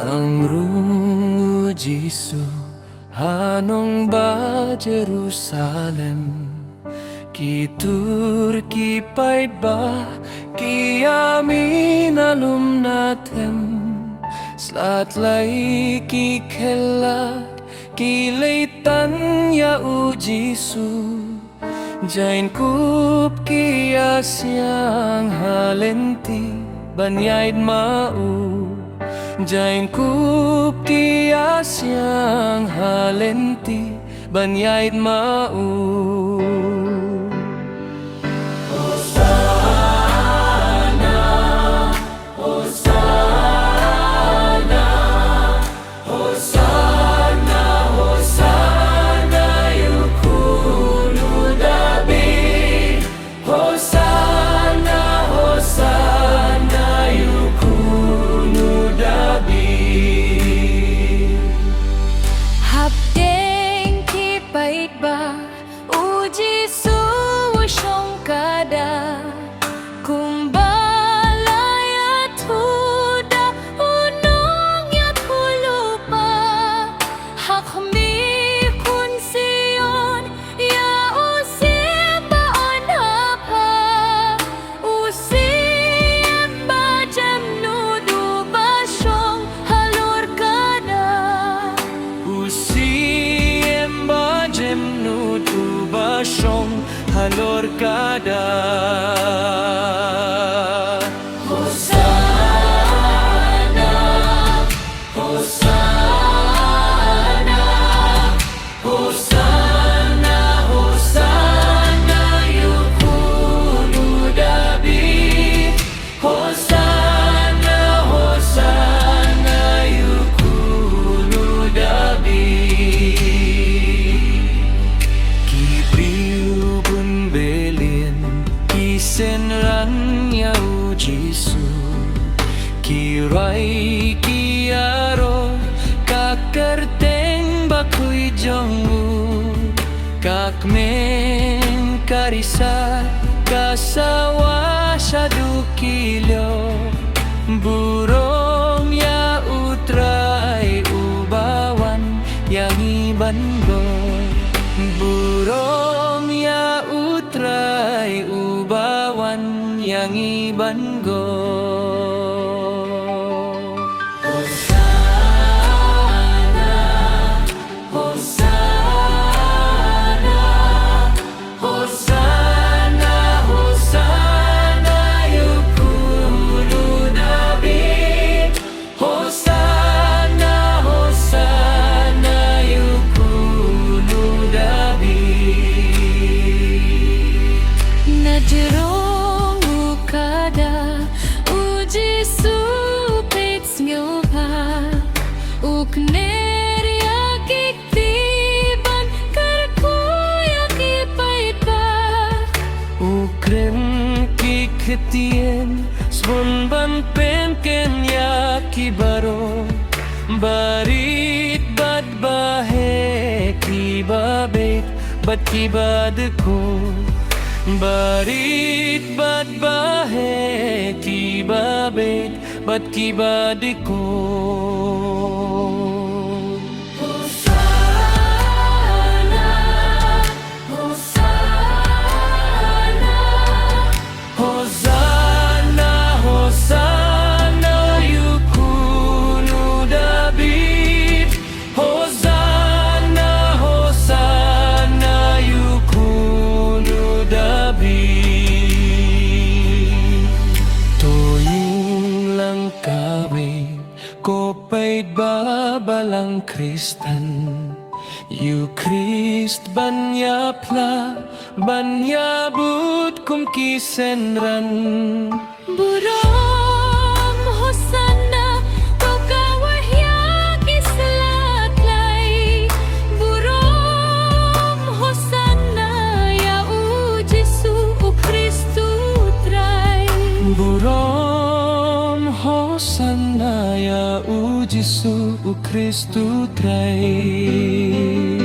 Ang rungo Jisu hanong ba Jerusalem, kitur kipay ba kiamin alum natem, slatlay kikelat kileitan ya u Jisu, jain kup kiasyang halenti banyaid mau, jain kup kiasyang halenti banyaid mau. Halor kada Hosana, Hosana, Hosana, Hosana yukunu dabi, Hosana, Hosana yukunu dabi. Senran yau Jisu, kirai kiaro kakerteng bakui jongmu, kakmen karisa kasawa syadu kilyo, burong ya utrai ubawan yang ibango, burong ya utrai ubawan yang ibango. Hosana, Hosana, Hosana, Hosana yukunu dabi, Hosana, Hosana yukunu dabi. Najerong ukada uji supits ngilha ukner yakik tiban karkuyak ipait ba Ukrem kiketien sbon ban penken yakibaro, barit bad bahe kibabet bad kibadeko, barit bad bahe kibabet bad kibadeko. Hosana, Hosana, Hosana, Hosana yukunu dabi, Hosana, Hosana yukunu dabi. Tuyong lang kawit kopait babalang Kristan, yu Krist banyapla banyabut kum kisenran. Buram Hosana kawahyak islatlay, Buram Hosana ya u Jisu u Kristu tray, Burom Hosana ya u Jisu u Kristu tray.